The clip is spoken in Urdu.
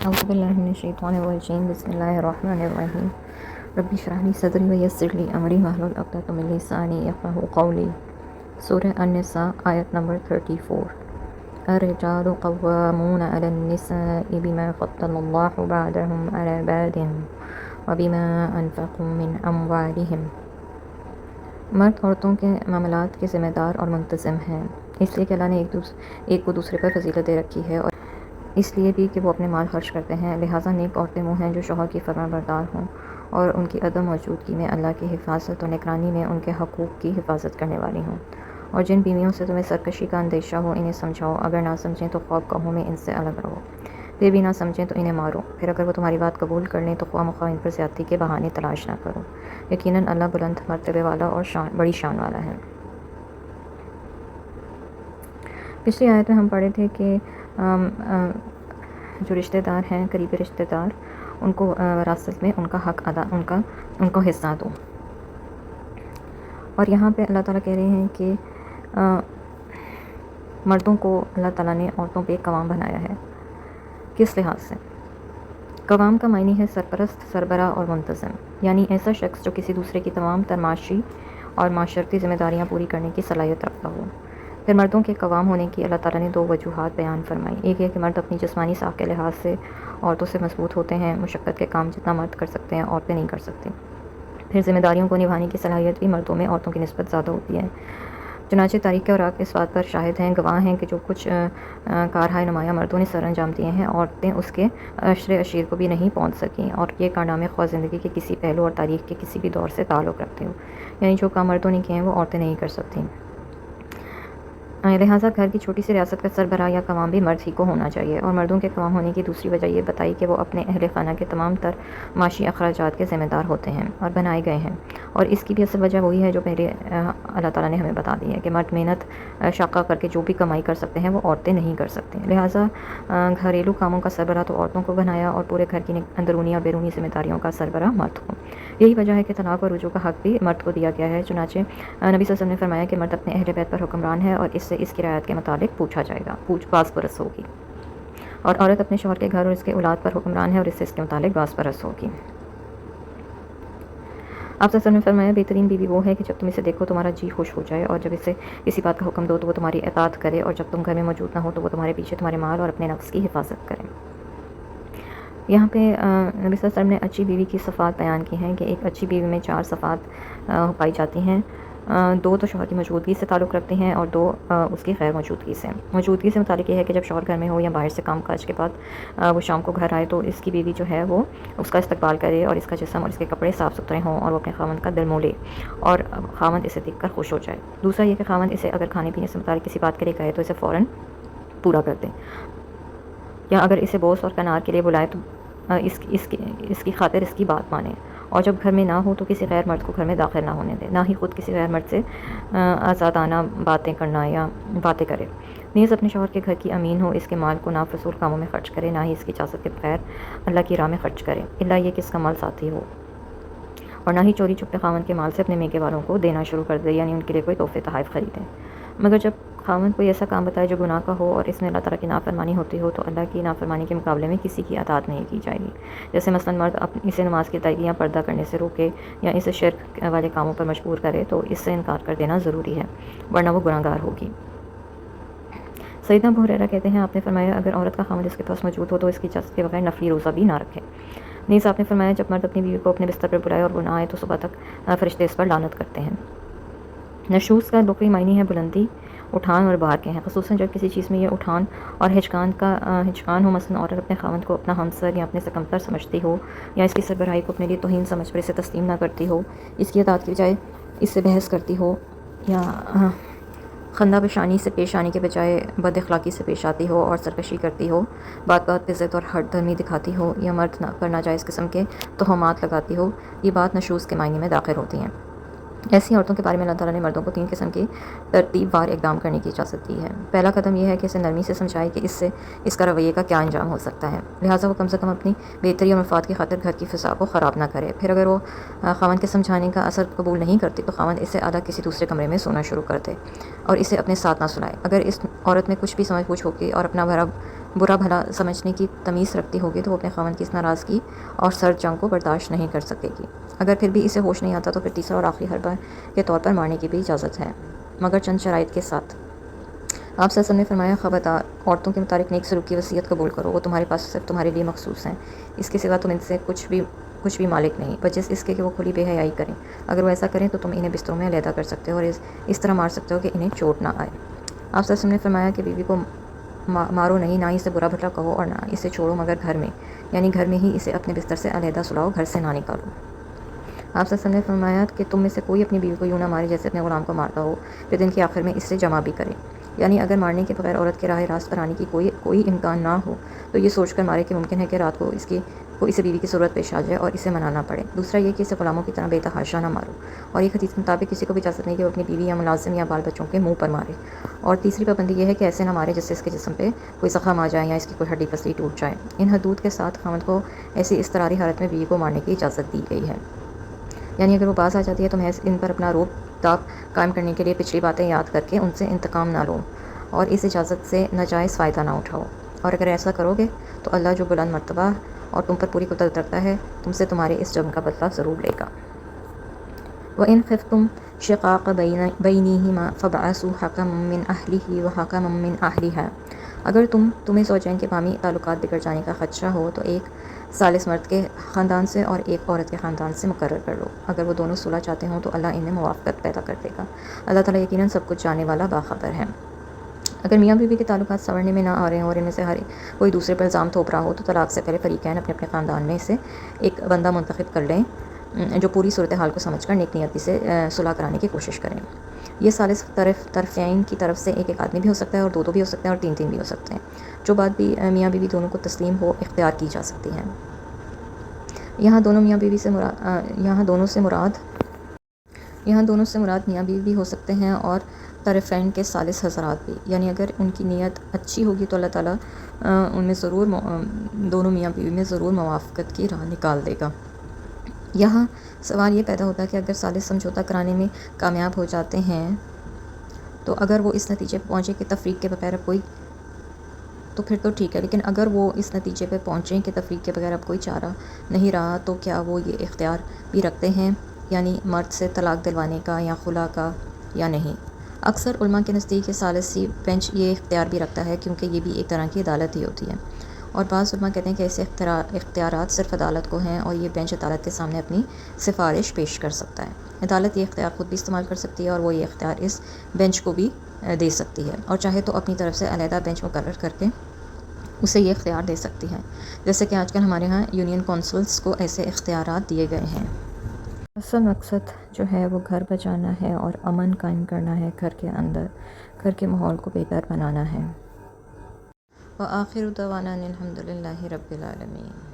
أعوذ بالله من الشيطان الرجيم بسم الله الرحمن الرحيم رب اشرح لي صدري ويسر لي أمري واحلل عقدة من لساني يفقهوا قولي سورة النساء آية number 34 الرجال قوامون على النساء بما فضل الله بعضهم على بعض وبما أنفقوا من أموالهم مرد عورتوں کے معاملات کے ذمہ دار اور منتظم ہیں، اس لیے کہ اللہ نے ایک کو دوسرے پر فضیلت دے رکھی ہے، اور اس لیے بھی کہ وہ اپنے مال خرچ کرتے ہیں۔ لہٰذا نیک عورتیں وہ ہیں جو شوہر کی فرمان بردار ہوں اور ان کی عدم موجودگی میں اللہ کی حفاظت اور نگرانی میں ان کے حقوق کی حفاظت کرنے والی ہوں، اور جن بیویوں سے تمہیں سرکشی کا اندیشہ ہو انہیں سمجھاؤ، اگر نہ سمجھیں تو خواب گاہوں میں ان سے الگ رہو، پھر بھی نہ سمجھیں تو انہیں مارو، پھر اگر وہ تمہاری بات قبول کر لیں تو خواہ مخواہ ان پر زیادتی کے بہانے تلاش نہ کرو، یقیناً اللہ بلند مرتبے والا اور بڑی شان والا ہے۔ پچھلی آیت میں ہم پڑھے تھے کہ جو رشتہ دار ہیں، قریبی رشتہ دار، ان کو وراثت میں ان کا حق ان کو حصہ دو، اور یہاں پہ اللہ تعالیٰ کہہ رہے ہیں کہ مردوں کو اللہ تعالیٰ نے عورتوں پہ قوام بنایا ہے۔ کس لحاظ سے؟ قوام کا معنی ہے سرپرست، سربراہ اور منتظم، یعنی ایسا شخص جو کسی دوسرے کی تمام تر معاشی اور معاشرتی ذمہ داریاں پوری کرنے کی صلاحیت رکھتا ہو۔ پھر مردوں کے قوام ہونے کی اللہ تعالیٰ نے دو وجوہات بیان فرمائی، ایک ہے کہ مرد اپنی جسمانی ساخت کے لحاظ سے عورتوں سے مضبوط ہوتے ہیں، مشقت کے کام جتنا مرد کر سکتے ہیں عورتیں نہیں کر سکتی، پھر ذمہ داریوں کو نبھانے کی صلاحیت بھی مردوں میں عورتوں کی نسبت زیادہ ہوتی ہے۔ چنانچہ تاریخ اور اس بات پر شاہد ہیں، گواہ ہیں کہ جو کچھ کارہائے نمایاں مردوں نے سر انجام دیے ہیں، عورتیں اس کے عشر اشیر کو بھی نہیں پہنچ سکیں، اور یہ کارنامے خواہ زندگی کے کسی پہلو اور تاریخ کے کسی بھی دور سے تعلق رکھتے ہو، یعنی جو کام مردوں نے کیے ہیں وہ عورتیں نہیں کر سکتیں۔ لہٰذا گھر کی چھوٹی سی ریاست کا سربراہ یا قوام بھی مرد ہی کو ہونا چاہیے، اور مردوں کے قوام ہونے کی دوسری وجہ یہ بتائی کہ وہ اپنے اہل خانہ کے تمام تر معاشی اخراجات کے ذمہ دار ہوتے ہیں اور بنائے گئے ہیں، اور اس کی بھی اصل وجہ وہی ہے جو پہلے اللہ تعالیٰ نے ہمیں بتا دی ہے کہ مرد محنت شاقہ کر کے جو بھی کمائی کر سکتے ہیں وہ عورتیں نہیں کر سکتے، لہٰذا گھریلو کاموں کا سربراہ تو عورتوں کو بنایا، اور پورے گھر کی اندرونی اور بیرونی ذمہ داریوں کا سربراہ مرد کو۔ یہی وجہ ہے کہ طلاق اور رجوع کا حق بھی مرد کو دیا گیا ہے، چنانچہ نبی صلی اللہ علیہ وسلم نے فرمایا کہ مرد اپنے اہل بیت پر حکمران ہے، اور اس سے اس کی رعایت کے متعلق پوچھا جائے گا، باز پرس ہوگی، اور عورت اپنے شوہر کے گھر اور اس کے اولاد پر حکمران ہے، اور اس سے اس کے متعلق باز پرس ہوگی۔ آپ صلی اللہ علیہ وسلم نے فرمایا بہترین بیوی وہ ہے کہ جب تم اسے دیکھو تمہارا جی خوش ہو جائے، اور جب اسے کسی بات کا حکم دو تو وہ تمہاری اطاعت کرے، اور جب تم گھر میں موجود نہ ہو تو وہ تمہارے پیچھے تمہارے مال اور اپنے نفس کی حفاظت کرے۔ یہاں پہ نبی صلی اللہ علیہ وسلم نے اچھی بیوی کی صفات بیان کی ہیں کہ ایک اچھی بیوی میں 4 صفات پائی جاتی ہیں، 2 تو شوہر کی موجودگی سے تعلق رکھتی ہیں، اور 2 اس کی غیر موجودگی سے۔ موجودگی سے متعلق یہ ہے کہ جب شوہر گھر میں ہو یا باہر سے کام کاج کے بعد وہ شام کو گھر آئے تو اس کی بیوی جو ہے وہ اس کا استقبال کرے، اور اس کا جسم اور اس کے کپڑے صاف ستھرے ہوں، اور وہ اپنے خاوند کا دل مو لے اور خاوند اسے دیکھ کر خوش ہو جائے۔ دوسرا یہ کہ خاوند اسے اگر کھانے پینے سے متعلق کسی بات کے لیے کہے تو اسے فوراً پورا کر دے، یا اگر اسے بوس اور کنار کے لیے بلائے تو اس کی خاطر اس کی بات مانے، اور جب گھر میں نہ ہو تو کسی غیر مرد کو گھر میں داخل نہ ہونے دے، نہ ہی خود کسی غیر مرد سے آزادانہ باتیں کرنا یا باتیں کرے۔ نیز اپنے شوہر کے گھر کی امین ہو، اس کے مال کو نافضول کاموں میں خرچ کرے، نہ ہی اس کی اجازت کے بغیر اللہ کی راہ میں خرچ کرے، الا یہ کہ اس کا مال ساتھی ہو، اور نہ ہی چوری چھپے خاوند کے مال سے اپنے میکے والوں کو دینا شروع کر دے، یعنی ان کے لیے کوئی تحفے تحائف خریدے۔ مگر جب خاوند کوئی ایسا کام بتائے جو گناہ کا ہو اور اس میں اللہ تعالیٰ کی نافرمانی ہوتی ہو تو اللہ کی نافرمانی کے مقابلے میں کسی کی اطاعت نہیں کی جائے گی، جیسے مثلاً مرد اسے نماز کی ادائیگی یا پردہ کرنے سے روکے یا اسے شرک والے کاموں پر مجبور کرے تو اس سے انکار کر دینا ضروری ہے، ورنہ وہ گناہگار ہوگی۔ سیدنا ابو ہریرہ کہتے ہیں آپ نے فرمایا اگر عورت کا خاوند اس کے پاس موجود ہو تو اس کی اجازت کے بغیر نفلی روزہ بھی نہ رکھے۔ نیز آپ نے فرمایا جب مرد اپنی بیوی کو اپنے بستر پر بلائے اور وہ نہ آئے تو صبح تک فرشتے اس پر لعنت کرتے ہیں۔ نشوز کا لغوی معنی ہے بلندی، اٹھان اور بار کے ہیں، خصوصاً جب کسی چیز میں یہ اٹھان اور ہچکان ہو، مثلاً عورت اپنے خاوند کو اپنا ہمسر یا اپنے سے کمتر سمجھتی ہو، یا اس کی سربراہی کو اپنے لیے توہین سمجھ کر اسے تسلیم نہ کرتی ہو، اس کی اطاعت کی بجائے اس سے بحث کرتی ہو، یا خندہ پیشانی سے پیش آنے کے بجائے بد اخلاقی سے پیش آتی ہو اور سرکشی کرتی ہو، بات بات پہ ضد اور ہٹ دھرمی دکھاتی ہو، یا مرد پر ناجائز قسم کے تہمات لگاتی ہو، یہ بات نشوز کے معنی میں داخل ہوتی ہیں۔ ایسی عورتوں کے بارے میں اللہ تعالیٰ نے مردوں کو 3 قسم کی ترتیب وار اقدام کرنے کی اجازت دی ہے۔ پہلا قدم یہ ہے کہ اسے نرمی سے سمجھائے کہ اس کا رویے کا کیا انجام ہو سکتا ہے، لہٰذا وہ کم سے کم اپنی بہتری اور مفاد کی خاطر گھر کی فضا کو خراب نہ کرے۔ پھر اگر وہ خاوند کے سمجھانے کا اثر قبول نہیں کرتی تو خاوند اسے الگ کسی دوسرے کمرے میں سونا شروع کر دے اور اسے اپنے ساتھ نہ سلائے۔ اگر اس عورت میں کچھ بھی سمجھ بوجھ ہوگی اور اپنا بھرا برا بھلا سمجھنے کی تمیز رکھتی ہوگی تو وہ اپنے خاوند کی اس ناراضگی اور سرد جنگ کو برداشت نہیں کر سکے گی۔ اگر پھر بھی اسے ہوش نہیں آتا تو پھر تیسرا اور آخری حربہ کے طور پر مارنے کی بھی اجازت ہے، مگر چند شرائط کے ساتھ۔ آپ صلی اللہ علیہ وسلم نے فرمایا، خبردار، عورتوں کے متعلق نیک سلوک کی وصیت قبول کرو، وہ تمہارے پاس صرف تمہارے لیے مخصوص ہیں، اس کے سوا تم ان سے کچھ بھی مالک نہیں، بجز اس کے کہ وہ کھلی بے حیائی کریں۔ اگر وہ ایسا کریں تو تم انہیں بستروں میں علیحدہ کر سکتے ہو اور اس طرح مار سکتے ہو کہ انہیں چوٹ نہ آئے۔ آپ صلی اللہ علیہ وسلم نے فرمایا کہ بیوی کو مارو نہیں، نہ اسے برا بھلا کہو اور نہ اسے چھوڑو مگر گھر میں، یعنی گھر میں ہی اسے اپنے بستر سے علیحدہ سلاؤ، گھر سے نہ نکالو۔ آپ صلی اللہ علیہ وسلم نے فرمایا کہ تم میں سے کوئی اپنی بیوی کو یوں نہ مارے جیسے اپنے غلام کو مارتا ہو، پھر دن کے آخر میں اس سے جمع بھی کرے، یعنی اگر مارنے کے بغیر عورت کے راہ راست پر آنے کی کوئی امکان نہ ہو تو یہ سوچ کر مارے کہ ممکن ہے کہ رات کو اسے بیوی کی ضرورت پیش آ جائے اور اسے منانا پڑے۔ دوسرا یہ کہ اسے غلاموں کی طرح بے تحاشا نہ مارو، اور ایک حدیث کے مطابق کسی کو بھی اجازت نہیں کہ وہ اپنی بیوی یا ملازم یا بال بچوں کے منہ پر مارے۔ اور تیسری پابندی یہ ہے کہ ایسے نہ مارے جس سے اس کے جسم پہ کوئی زخم آ جائے یا اس کی کوئی ہڈی پسلی ٹوٹ جائے۔ ان حدود کے ساتھ خاوند کو ایسی اضطراری حالت میں بیوی کو مارنے کی اجازت دی گئی ہے، یعنی اگر وہ باز آ جاتی ہے تو محض ان پر اپنا روب داغ قائم کرنے کے لیے پچھلی باتیں یاد کر کے ان سے انتقام نہ لو اور اس اجازت سے ناجائز فائدہ نہ اٹھاؤ، اور اگر ایسا کرو گے تو اللہ جو بلند مرتبہ اور تم پر پوری قدرت رکھتا ہے تم سے تمہارے اس جرم کا بدلہ ضرور لے گا۔ وَإِنْ خِفْتُمْ شِقَاقَ بَيْنِهِمَا فَابْعَثُوا حَكَمًا مِّنْ أَهْلِهِ وَحَكَمًا مِّنْ أَهْلِهَا۔ اگر تمہیں زوجین کے باہمی تعلقات بگڑ جانے کا خدشہ ہو تو ایک ثالث مرد کے خاندان سے اور ایک عورت کے خاندان سے مقرر کر لو، اگر وہ دونوں صلح چاہتے ہوں تو اللہ ان میں موافقت پیدا کر دے گا، اللہ تعالیٰ یقیناً سب کچھ جاننے والا باخبر ہے۔ اگر میاں بیوی کے تعلقات سنورنے میں نہ آ رہے ہیں اور ان میں سے ہر کوئی دوسرے پر الزام تھوپ رہا ہو تو طلاق سے پہلے فریقین اپنے اپنے خاندان میں سے ایک بندہ منتخب کر لیں جو پوری صورتحال کو سمجھ کر نیک نیتی سے صلح کرانے کی کوشش کریں۔ یہ ثالث طرفین کی طرف سے ایک آدمی بھی ہو سکتا ہے اور دو بھی ہو سکتے ہیں اور تین بھی ہو سکتے ہیں، جو بات بھی میاں بیوی دونوں کو تسلیم ہو اختیار کی جا سکتی ہے۔ یہاں دونوں سے مراد میاں بیوی بھی ہو سکتے ہیں اور طرفین کے ثالث حضرات بھی، یعنی اگر ان کی نیت اچھی ہوگی تو اللہ تعالیٰ ان میں دونوں میاں بیوی میں ضرور موافقت کی راہ نکال دے گا۔ یہاں سوال یہ پیدا ہوتا ہے کہ اگر ثالث سمجھوتہ کرانے میں کامیاب ہو جاتے ہیں تو اگر وہ اس نتیجے پہ پہنچے کہ تفریق کے بغیر اب کوئی تو پھر تو ٹھیک ہے، لیکن اگر وہ اس نتیجے پہ پہنچیں کہ تفریق کے بغیر اب کوئی چارہ نہیں رہا تو کیا وہ یہ اختیار بھی رکھتے ہیں، یعنی مرد سے طلاق دلوانے کا یا خلا کا، یا نہیں؟ اکثر علماء کے نزدیک یہ ثالثی بینچ یہ اختیار بھی رکھتا ہے کیونکہ یہ بھی ایک طرح کی عدالت ہی ہوتی ہے، اور بعض علماء کہتے ہیں کہ ایسے اختیارات صرف عدالت کو ہیں اور یہ بینچ عدالت کے سامنے اپنی سفارش پیش کر سکتا ہے۔ عدالت یہ اختیار خود بھی استعمال کر سکتی ہے اور وہ یہ اختیار اس بینچ کو بھی دے سکتی ہے، اور چاہے تو اپنی طرف سے علیحدہ بینچ مقرر کر کے اسے یہ اختیار دے سکتی ہے، جیسے کہ آج کل ہمارے ہاں یونین کونسلز کو ایسے اختیارات دیے گئے ہیں۔ اصل مقصد جو ہے وہ گھر بچانا ہے اور امن قائم کرنا ہے، گھر کے اندر گھر کے ماحول کو بہتر بنانا ہے۔ وآخر دعوانا الحمد للہ رب العالمین۔